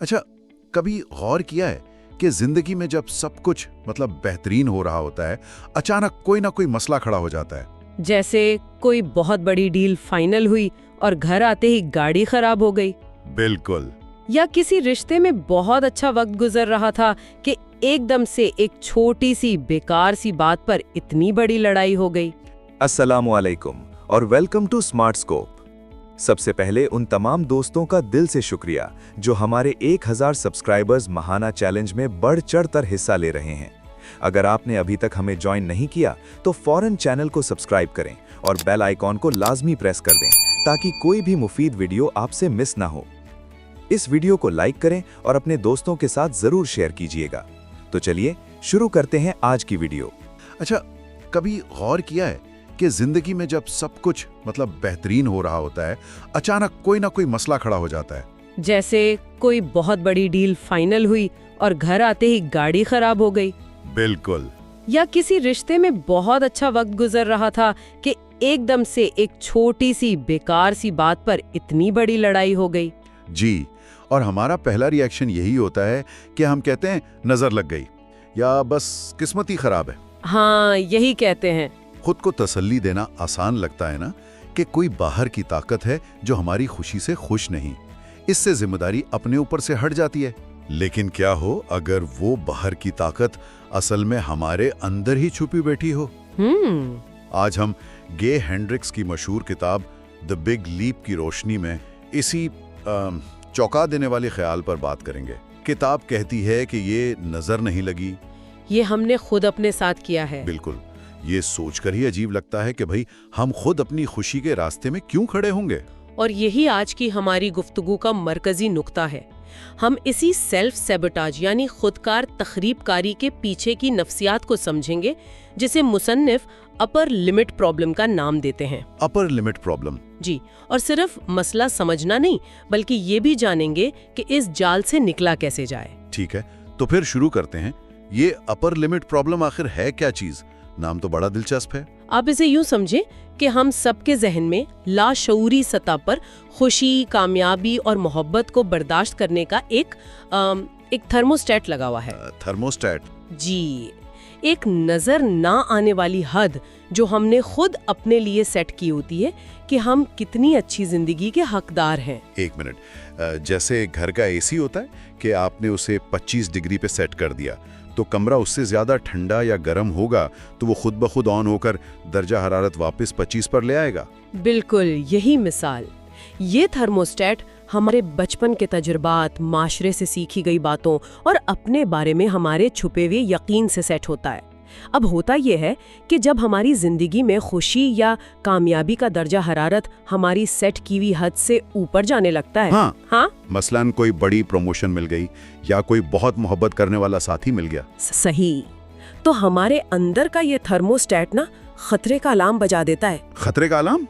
अच्छा, कभी गौर किया है कि जिंदगी में जब सब कुछ बेहतरीन हो रहा होता है, अचानक कोई ना कोई मसला खड़ा हो जाता है। जैसे कोई बहुत बड़ी डील फाइनल हुई और घर आते ही गाड़ी खराब हो गई। बिल्कुल। या किसी रिश्ते में बहुत अच्छा वक्त गुजर रहा था कि एकदम से एक छोटी सी बेकार सी बात पर इतनी बड़ी लड़ाई हो गई। अस्सलामुअलैकुम और वेलकम टू स्मार्ट स्कोप। सबसे पहले उन तमाम दोस्तों का दिल से शुक्रिया जो हमारे 1000 सब्सक्राइबर्स महाना चैलेंज में बढ़ चढ़कर हिस्सा ले रहे हैं। अगर आपने अभी तक हमें ज्वाइन नहीं किया तो फौरन चैनल को सब्सक्राइब करें और बेल आइकॉन को लाजमी प्रेस कर दें ताकि कोई भी मुफीद वीडियो आपसे मिस ना हो। इस वीडियो को लाइक करें और अपने दोस्तों के साथ जरूर शेयर कीजिएगा। तो चलिए शुरू करते हैं आज की वीडियो। अच्छा, कभी गौर किया है कि जिंदगी में जब सब कुछ बेहतरीन हो रहा होता है, अचानक कोई ना कोई मसला खड़ा हो जाता है। जैसे कोई बहुत बड़ी डील फाइनल हुई और घर आते ही गाड़ी खराब हो गई। बिल्कुल। या किसी रिश्ते में बहुत अच्छा वक्त गुजर रहा था कि एकदम से एक छोटी सी बेकार सी बात पर इतनी बड़ी लड़ाई हो गई। जी, और हमारा पहला रिएक्शन यही होता है कि हम कहते हैं नजर लग गई या बस किस्मत ही खराब है। हाँ, यही कहते हैं। खुद को तसल्ली देना आसान लगता है ना कि कोई बाहर की ताकत है जो हमारी खुशी से खुश नहीं। इससे जिम्मेदारी अपने ऊपर से हट जाती है। लेकिन क्या हो अगर वो बाहर की ताकत असल में हमारे अंदर ही छुपी बैठी हो। आज हम गे हेंड्रिक्स की मशहूर किताब द बिग लीप की रोशनी में इसी चौंका देने वाले ख्याल पर बात करेंगे। किताब कहती है कि ये नजर नहीं लगी, ये हमने खुद अपने साथ किया है। बिल्कुल। ये सोचकर ही अजीब लगता है कि भाई हम खुद अपनी खुशी के रास्ते में क्यों खड़े होंगे। और यही आज की हमारी गुफ्तगू का मरकजी नुक्ता है। हम इसी सेल्फ सैबोटाज यानी खुदकार तखरीबकारी के पीछे की नफ्सियात को समझेंगे, जिसे मुसन्निफ अपर लिमिट प्रॉब्लम का नाम देते हैं। Upper limit problem. जी, और सिर्फ मसला समझना नहीं बल्कि ये भी जानेंगे कि इस जाल से निकला कैसे जाए। ठीक है, तो फिर शुरू करते हैं। ये अपर लिमिट प्रॉब्लम आखिर है क्या चीज? नाम तो बड़ा दिलचस्प है। आप इसे यूं समझें कि हम सबके जहन में लाशऊरी सतह पर खुशी, कामयाबी और मोहब्बत को बर्दाश्त करने का एक थर्मोस्टेट लगा हुआ है। थर्मोस्टेट? जी। एक नजर ना आने वाली हद जो हमने खुद अपने लिए सेट की होती है कि हम कितनी अच्छी जिंदगी के हकदार हैं। एक मिनट, जैसे घर का एसी होता है कि आपने उसे 25 डिग्री पे सेट कर दिया तो कमरा उससे ज्यादा ठंडा या गर्म होगा तो वो खुद ब खुद ऑन होकर दर्जा हरारत वापस 25 पर ले आएगा। बिल्कुल यही मिसाल। ये थर्मोस्टेट हमारे बचपन के तजुर्बात, माशरे से सीखी गई बातों और अपने बारे में हमारे छुपे हुए यकीन से सेट होता है। अब होता यह है कि जब हमारी जिंदगी में खुशी या कामयाबी का दर्जा हरारत हमारी सेट की हुई हद से ऊपर जाने लगता है। हाँ? मसलन कोई बड़ी प्रमोशन मिल गई या कोई बहुत मोहब्बत करने वाला साथी मिल गया। सही। तो हमारे अंदर का ये थर्मोस्टेट ना खतरे का अलार्म बजा देता है। खतरे का अलार्म?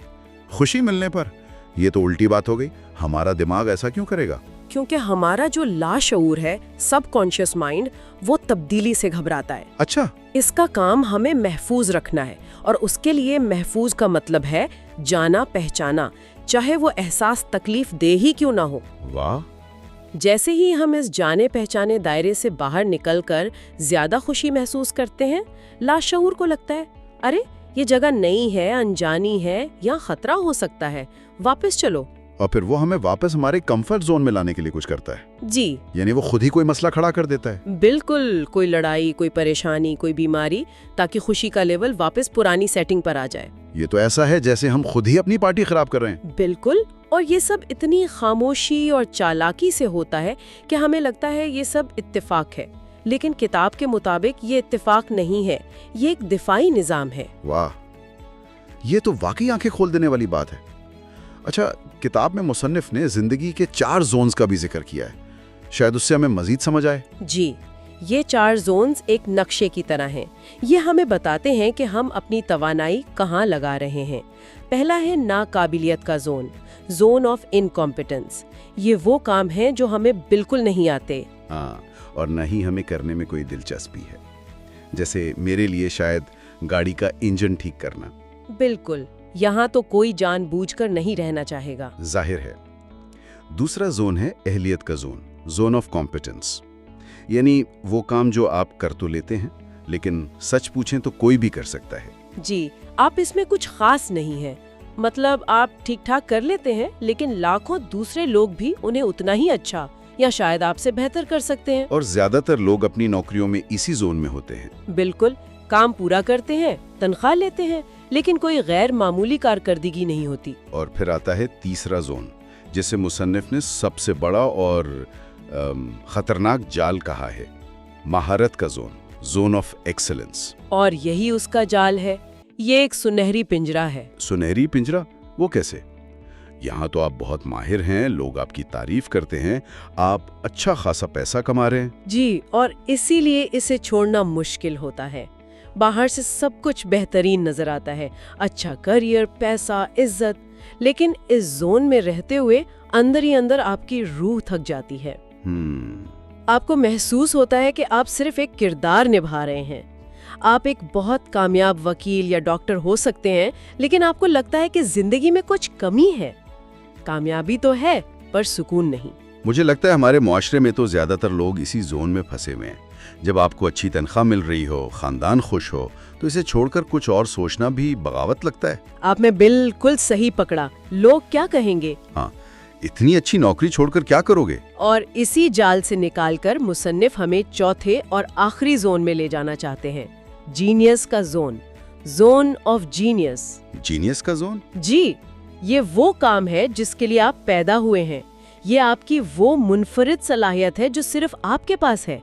खुशी मिलने पर? ये तो उल्टी बात हो गई। हमारा दिमाग ऐसा क्यों करेगा? क्योंकि हमारा जो लाशऊर है, सबकॉन्शियस माइंड, वो तब्दीली से घबराता है। अच्छा। इसका काम हमें महफूज रखना है और उसके लिए महफूज का मतलब है जाना पहचाना, चाहे वो एहसास तकलीफ दे ही क्यों ना हो। वाह। जैसे ही हम इस जाने पहचाने दायरे से बाहर निकलकर ज्यादा खुशी महसूस करते हैं, लाशऊर को लगता है अरे ये जगह नई है, अनजानी है, यहाँ खतरा हो सकता है, वापस चलो। और फिर वो हमें वापस हमारे कंफर्ट जोन में लाने के लिए कुछ करता है। जी। यानी वो खुद ही कोई मसला खड़ा कर देता है। बिल्कुल, कोई लड़ाई, कोई परेशानी, कोई बीमारी, ताकि खुशी का लेवल वापस पुरानी सेटिंग पर आ जाए। ये तो ऐसा है जैसे हम खुद ही अपनी पार्टी खराब कर रहे हैं। बिल्कुल। और ये सब इतनी खामोशी और चालाकी से होता है कि हमें लगता है ये सब इत्तेफाक है, लेकिन किताब के मुताबिक ये इत्तेफाक नहीं है, ये एक दिफाई निजाम है। वाह, ये तो वाकई आंखें खोल देने वाली बात है। अच्छा, किताब में मुसन्निफ ने जिंदगी के 4 जोन्स का भी जिक्र किया है, शायद उससे हमें मजीद समझ आए। जी, ये 4 जोन्स एक नक्शे की तरह हैं। ये हमें बताते हैं कि हम अपनी तवानाई कहाँ लगा रहे हैं। पहला है नाकाबिलियत का जोन, जोन ऑफ इनकॉम्पिटेंस। ये वो काम है जो हमें बिल्कुल नहीं आते। हाँ, और न ही हमें करने में कोई दिलचस्पी है। जैसे मेरे लिए शायद गाड़ी का इंजन ठीक करना। बिल्कुल, यहाँ तो कोई जानबूझकर नहीं रहना चाहेगा। जाहिर है। दूसरा जोन है अहलियत का जोन, زون آف کمپیٹنس، یعنی وہ کام جو آپ کر تو لیتے ہیں لیکن سچ پوچھیں تو کوئی بھی کر سکتا ہے۔ جی، آپ اس میں کچھ خاص نہیں ہے، مطلب آپ ٹھیک ٹھاک کر لیتے ہیں لیکن لاکھوں دوسرے لوگ بھی انہیں اتنا ہی اچھا یا شاید آپ سے بہتر کر سکتے ہیں۔ اور زیادہ تر لوگ اپنی نوکریوں میں اسی زون میں ہوتے ہیں۔ بالکل، کام پورا کرتے ہیں، تنخواہ لیتے ہیں، لیکن کوئی غیر معمولی کارکردگی نہیں ہوتی۔ اور پھر آتا ہے تیسرا زون، جسے مصنف نے سب سے بڑا اور خطرناک جال کہا ہے، مہارت کا زون آف ایکسلنس۔ اور یہی اس کا جال ہے، یہ ایک سنہری پنجرہ ہے۔ سنہری پنجرہ؟ وہ کیسے؟ یہاں تو آپ بہت ماہر ہیں، لوگ آپ کی تعریف کرتے ہیں، آپ اچھا خاصا پیسہ کما رہے ہیں۔ جی، اور اسی لیے اسے چھوڑنا مشکل ہوتا ہے۔ باہر سے سب کچھ بہترین نظر آتا ہے، اچھا کریئر، پیسہ، عزت، لیکن اس زون میں رہتے ہوئے اندر ہی اندر آپ کی روح تھک جاتی ہے۔ آپ کو محسوس ہوتا ہے کہ آپ صرف ایک کردار نبھا رہے ہیں۔ آپ ایک بہت کامیاب وکیل یا ڈاکٹر ہو سکتے ہیں، لیکن آپ کو لگتا ہے کہ زندگی میں کچھ کمی ہے۔ کامیابی تو ہے پر سکون نہیں۔ مجھے لگتا ہے ہمارے معاشرے میں تو زیادہ تر لوگ اسی زون میں پھنسے ہوئے ہیں۔ جب آپ کو اچھی تنخواہ مل رہی ہو، خاندان خوش ہو، تو اسے چھوڑ کر کچھ اور سوچنا بھی بغاوت لگتا ہے۔ آپ نے بالکل صحیح پکڑا، لوگ کیا کہیں گے؟ ہاں، اتنی اچھی نوکری چھوڑ کر کیا کرو گے؟ اور اسی جال سے نکال کر مصنف ہمیں چوتھے اور آخری زون میں لے جانا چاہتے ہیں، جینیس کا زون آف جینیس۔ جینیس کا زون؟ جی، یہ وہ کام ہے جس کے لیے آپ پیدا ہوئے ہیں، یہ آپ کی وہ منفرد صلاحیت ہے جو صرف آپ کے پاس ہے۔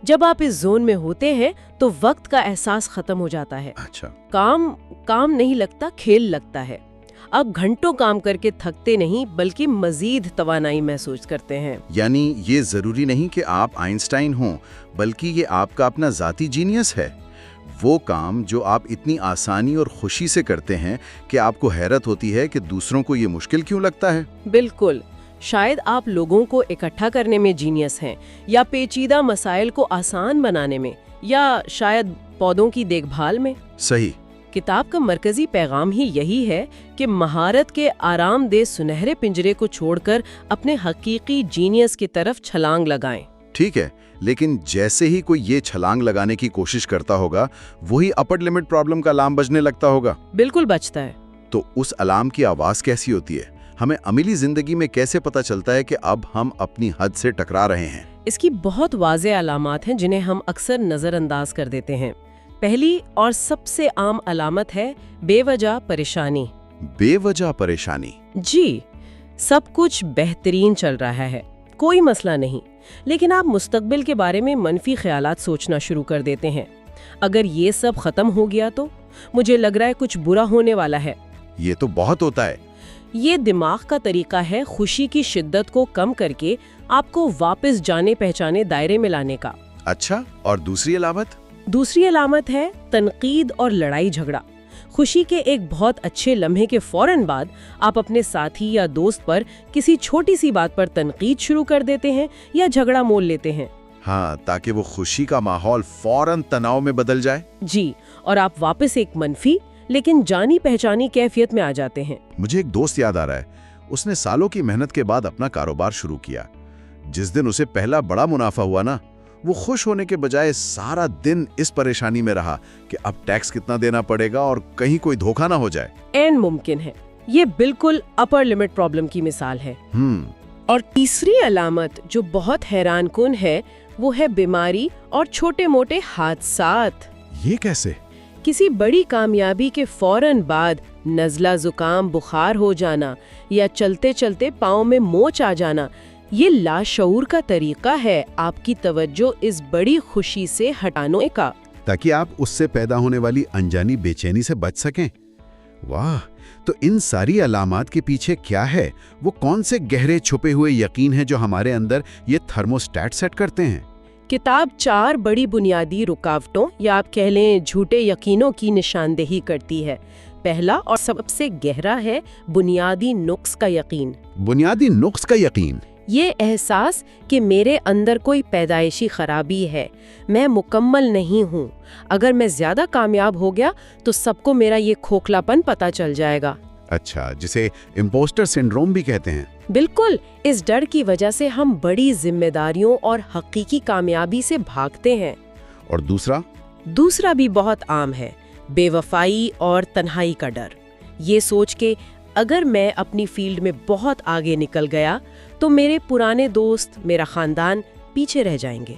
جب آپ اس زون میں ہوتے ہیں تو وقت کا احساس ختم ہو جاتا ہے۔ اچھا، کام نہیں لگتا، کھیل لگتا ہے۔ آپ گھنٹوں کام کر کے تھکتے نہیں بلکہ مزید توانائی محسوس کرتے ہیں۔ یعنی یہ ضروری نہیں کہ آپ آئنسٹائن ہوں، بلکہ یہ آپ کا اپنا ذاتی جینیس ہے، وہ کام جو آپ اتنی آسانی اور خوشی سے کرتے ہیں کہ آپ کو حیرت ہوتی ہے کہ دوسروں کو یہ مشکل کیوں لگتا ہے۔ بالکل، شاید آپ لوگوں کو اکٹھا کرنے میں جینیس ہیں، یا پیچیدہ مسائل کو آسان بنانے میں، یا شاید پودوں کی دیکھ بھال میں۔ صحیح۔ کتاب کا مرکزی پیغام ہی یہی ہے کہ مہارت کے آرام دہ سنہرے پنجرے کو چھوڑ کر اپنے حقیقی جینیس کی طرف چھلانگ لگائیں۔ ٹھیک ہے، لیکن جیسے ہی کوئی یہ چھلانگ لگانے کی کوشش کرتا ہوگا، وہی اپر لمٹ پرابلم کا الارم بجنے لگتا ہوگا۔ بالکل بچتا ہے۔ تو اس الارم کی آواز کیسی ہوتی ہے؟ ہمیں عملی زندگی میں کیسے پتہ چلتا ہے کہ اب ہم اپنی حد سے ٹکرا رہے ہیں؟ اس کی بہت واضح علامات ہیں جنہیں ہم اکثر نظر انداز کر دیتے ہیں۔ پہلی اور سب سے عام علامت ہے بے وجہ پریشانی۔ بے وجہ پریشانی؟ جی، سب کچھ بہترین چل رہا ہے، کوئی مسئلہ نہیں، لیکن آپ مستقبل کے بارے میں منفی خیالات سوچنا شروع کر دیتے ہیں۔ اگر یہ سب ختم ہو گیا تو مجھے لگ رہا ہے کچھ برا ہونے والا ہے۔ یہ تو بہت ہوتا ہے۔ یہ دماغ کا طریقہ ہے خوشی کی شدت کو کم کر کے آپ کو واپس جانے پہچانے دائرے میں لانے کا۔ اچھا، اور دوسری علامت؟ دوسری علامت ہے تنقید اور لڑائی جھگڑا۔ خوشی کے ایک بہت اچھے لمحے کے فوراً بعد آپ اپنے ساتھی یا دوست پر کسی چھوٹی سی بات پر تنقید شروع کر دیتے ہیں یا جھگڑا مول لیتے ہیں۔ ہاں، تاکہ وہ خوشی کا ماحول فوراً تناؤ میں بدل جائے۔ جی، اور آپ واپس ایک منفی لیکن جانی پہچانی کیفیت میں آ جاتے ہیں۔ مجھے ایک دوست یاد آ رہا ہے، اس نے سالوں کی محنت کے بعد اپنا کاروبار شروع کیا۔ جس دن اسے پہلا بڑا منافع ہوا نا، وہ خوش ہونے کے بجائے سارا دن اس پریشانی میں رہا کہ اب ٹیکس کتنا دینا پڑے گا اور کہیں کوئی دھوکہ نہ ہو جائے۔ این ممکن ہے، یہ بالکل اپر لمٹ پرابلم کی مثال ہے۔ اور تیسری علامت جو بہت حیران کن ہے وہ ہے بیماری اور چھوٹے موٹے حادثات۔ یہ کیسے؟ کسی بڑی کامیابی کے فوراً بعد نزلہ، زکام، بخار ہو جانا یا چلتے چلتے پاؤں میں موچ آ جانا، یہ لاشعور کا طریقہ ہے آپ کی توجہ اس بڑی خوشی سے ہٹانے کا، تاکہ آپ اس سے پیدا ہونے والی انجانی بے چینی سے بچ سکیں۔ واہ، تو ان ساری علامات کے پیچھے کیا ہے؟ وہ کون سے گہرے چھپے ہوئے یقین ہیں جو ہمارے اندر یہ تھرموسٹیٹ سیٹ کرتے ہیں؟ کتاب 4 بڑی بنیادی رکاوٹوں یا آپ کہہ لیں جھوٹے یقینوں کی نشاندہی کرتی ہے۔ پہلا اور سب سے گہرا ہے بنیادی نقص کا یقین۔ بنیادی نقص کا یقین؟ یہ احساس کہ میرے اندر کوئی پیدائشی خرابی ہے، میں مکمل نہیں ہوں، اگر میں زیادہ کامیاب ہو گیا تو سب کو میرا یہ کھوکھلاپن پتہ چل جائے گا۔ अच्छा, जिसे इम्पोस्टर सिंड्रोम भी कहते हैं। बिल्कुल, इस डर की वजह से हम बड़ी जिम्मेदारियों और हकीकी कामयाबी से भागते हैं। और दूसरा भी बहुत आम है, बेवफाई और तन्हाई का डर। ये सोच के अगर मैं अपनी फील्ड में बहुत आगे निकल गया तो मेरे पुराने दोस्त, मेरा खानदान पीछे रह जाएंगे।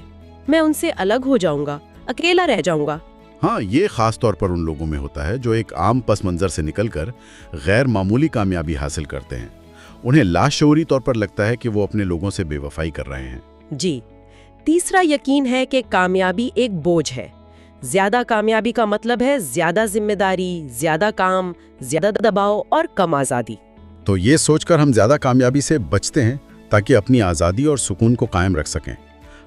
मैं उनसे अलग हो जाऊंगा, अकेला रह जाऊंगा। हाँ, ये खास तौर पर उन लोगों में होता है जो एक आम पस मंजर से निकलकर गैर मामूली कामयाबी हासिल करते हैं। उन्हें लाशऊरी तौर पर लगता है कि वो अपने लोगों से बेवफाई कर रहे हैं। जी। तीसरा यकीन है कि कामयाबी एक बोझ है। ज्यादा कामयाबी का मतलब है ज्यादा जिम्मेदारी, ज्यादा काम, ज्यादा दबाव और कम आज़ादी। तो ये सोचकर हम ज्यादा कामयाबी से बचते हैं ताकि अपनी आज़ादी और सुकून को कायम रख सकें।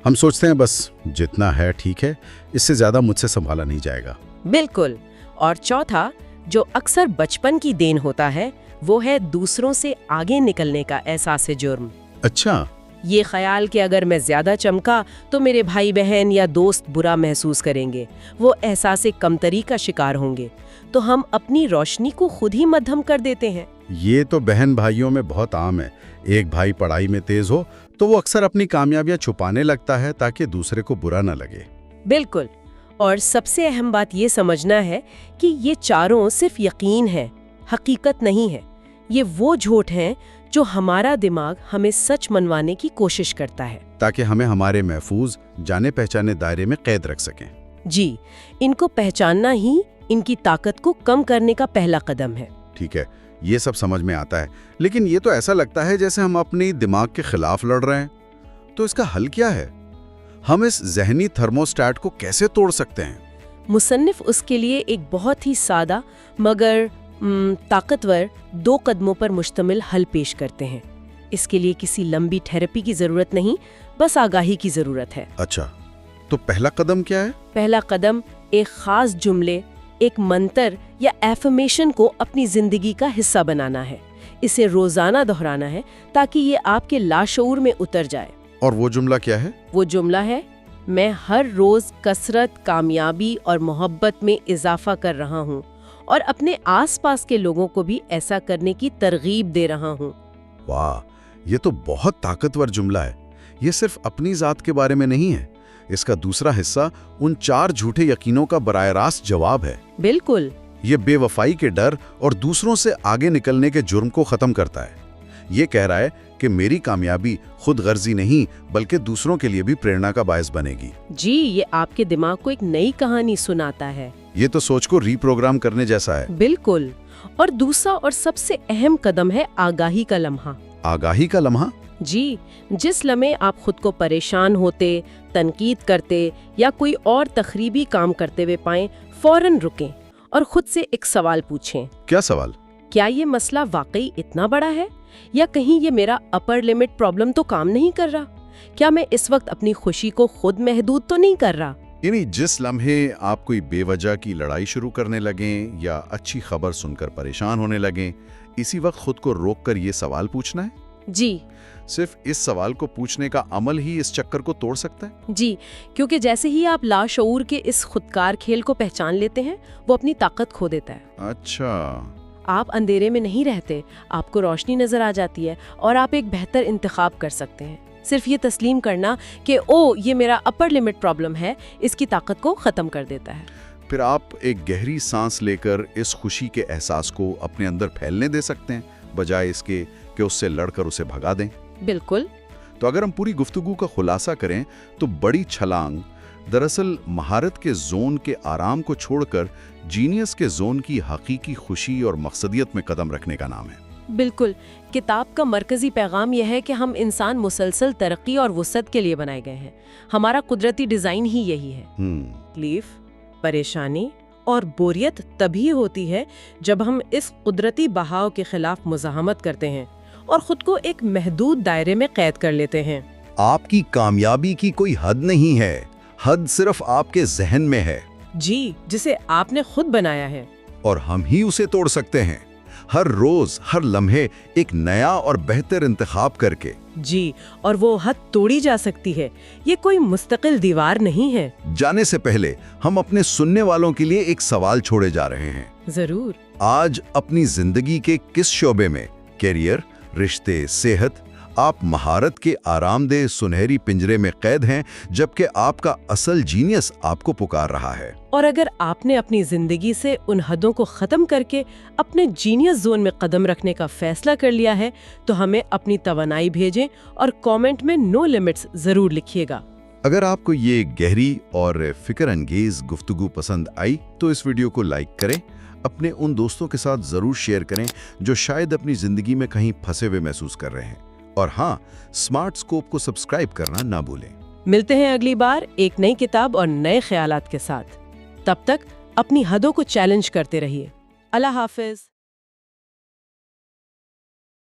हम सोचते हैं बस जितना है ठीक है, इससे ज्यादा मुझसे संभाला नहीं जाएगा। बिल्कुल। और चौथा, जो अक्सर बचपन की देन होता है, वो है दूसरों से आगे निकलने का एहसास जुर्म। अच्छा। ये ख्याल कि अगर मैं ज्यादा चमका तो मेरे भाई बहन या दोस्त बुरा महसूस करेंगे, वो एहसास कमतरी का शिकार होंगे, तो हम अपनी रोशनी को खुद ही मध्यम कर देते हैं। ये तो बहन भाइयों में बहुत आम है। एक भाई पढ़ाई में तेज हो तो वो अक्सर अपनी कामयाबियां छुपाने लगता है ताकि दूसरे को बुरा न लगे। बिल्कुल। और सबसे अहम बात ये समझना है कि ये चारों सिर्फ यकीन है, हकीकत नहीं है। ये वो झूठ हैं जो हमारा दिमाग हमें सच मनवाने की कोशिश करता है, ताकि हमें हमारे महफूज जाने पहचाने दायरे में कैद रख सकें। जी, इनको पहचानना ही इनकी ताकत को कम करने का पहला कदम है। ठीक है, ये सब समझ में आता है, लेकिन ये तो ऐसा लगता है जैसे हम अपनी दिमाग के खिलाफ लड़ रहे हैं। तो इसका हल क्या है? हम इस जहनी थर्मोस्टेट को कैसे तोड़ सकते हैं? मुसन्निफ उसके लिए एक बहुत ही सादा मगर ताकतवर 2 कदमों पर मुश्तमिल हल पेश करते हैं। इसके लिए किसी लंबी थेरेपी की जरूरत नहीं, बस आगाही की जरूरत है। अच्छा, तो पहला कदम क्या है? पहला कदम एक खास जुमले, एक मंत्र या एफर्मेशन को अपनी जिंदगी का हिस्सा बनाना है। इसे रोजाना दोहराना है ताकि ये आपके लाशऊर में उतर जाए। और वो जुमला क्या है? वो जुमला है, मैं हर रोज कसरत, कामयाबी और मोहब्बत में इजाफा कर रहा हूँ और अपने आसपास के लोगों को भी ऐसा करने की तरगीब दे रहा हूँ। वाह, ये तो बहुत ताकतवर जुमला है। ये सिर्फ अपनी जात के बारे में नहीं है, इसका दूसरा हिस्सा उन 4 झूठे यकीनों का बराह रास्त जवाब है। बिल्कुल। ये बेवफाई के डर और दूसरों से आगे निकलने के जुर्म को खत्म करता है। ये कह रहा है कि मेरी कामयाबी खुद गर्जी नहीं बल्कि दूसरों के लिए भी प्रेरणा का बायस बनेगी। जी, ये आपके दिमाग को एक नई कहानी सुनाता है। ये तो सोच को रीप्रोग्राम करने जैसा है। बिल्कुल। और दूसरा और सबसे अहम कदम है आगाही का लम्हा। आगाही का लम्हा? जी, जिस लम्हे आप खुद को परेशान होते, तनकीद करते या कोई और तखरीबी काम करते हुए पाएं, फौरन रुकें और खुद से एक सवाल पूछें। क्या सवाल? क्या ये मसला वाकई इतना बड़ा है, या कहीं ये मेरा अपर लिमिट प्रॉब्लम तो काम नहीं कर रहा? क्या मैं इस वक्त अपनी खुशी को खुद महदूद तो नहीं कर रहा? यानी जिस लम्हे आप कोई बेवजह की लड़ाई शुरू करने लगें या अच्छी खबर सुनकर परेशान होने लगें, इसी वक्त खुद को रोककर ये सवाल पूछना है। जी, सिर्फ इस सवाल को पूछने का अमल ही इस चक्कर को तोड़ सकता है। जी, क्योंकि जैसे ही आप लाशऊर के इस खुदकार खेल को पहचान लेते हैं, वो अपनी ताकत खो देता है। अच्छा, आप अंधेरे में नहीं रहते, आपको रोशनी नजर आ जाती है और आप एक बेहतर इंतखाब कर सकते हैं। सिर्फ ये तस्लीम करना कि ओ ये मेरा अपर लिमिट प्रॉब्लम है, इसकी ताकत को खत्म कर देता है। फिर आप एक गहरी सांस लेकर इस खुशी के एहसास को अपने अंदर फैलने दे सकते हैं, बजाय इसके कि उससे लड़कर उसे भगा दें। बिल्कुल। तो अगर हम पूरी गुफ्तगू का खुलासा करें तो बड़ी छलांग दरअसल महारत के जोन के आराम को छोड़कर जीनियस के जोन की हकीकी खुशी और मकसदियत में कदम रखने का नाम है। बिल्कुल। किताब का मरकजी पैगाम यह है कि हम इंसान मुसलसल तरक्की और वुसअत के लिए बनाए गए हैं। हमारा कुदरती डिजाइन ही यही है। तकलीफ, परेशानी और बोरियत तभी होती है जब हम इस कुदरती बहाव के खिलाफ मुजाहमत करते हैं और खुद को एक महदूद दायरे में कैद कर लेते हैं। आपकी कामयाबी की कोई हद नहीं है, हद सिर्फ आपके जहन में है। जी, जिसे आपने खुद बनाया है। और हम ही उसे तोड़ सकते हैं। हर रोज हर लम्हे एक नया और बेहतर इंतखाब करके। जी, और वो हद तोड़ी जा सकती है, ये कोई मुस्तकिल दीवार नहीं है। जाने से पहले हम अपने सुनने वालों के लिए एक सवाल छोड़े जा रहे हैं। जरूर। आज अपनी जिंदगी के किस शोबे में, करियर, रिश्ते, सेहत, आप महारत के आरामदेह सुनहरी पिंजरे में कैद हैं, जबकि आपका असल जीनियस आपको पुकार रहा है? और अगर आपने अपनी जिंदगी से उन हदों को खत्म करके अपने जीनियस जोन में कदम रखने का फैसला कर लिया है, तो हमें अपनी तवानाई भेजें और कमेंट में नो लिमिट्स जरूर लिखिएगा। अगर आपको ये गहरी और फिक्र अंगेज गुफ्तगू पसंद आई तो इस वीडियो को लाइक करें, अपने उन दोस्तों के साथ जरूर शेयर करें जो शायद अपनी जिंदगी में कहीं फंसे हुए महसूस कर रहे हैं। और हाँ, स्मार्ट स्कोप को सब्सक्राइब करना ना भूलें। मिलते हैं अगली बार एक नई किताब और नए ख्यालात के साथ। तब तक अपनी हदों को चैलेंज करते रहिए। अल्लाह हाफिज।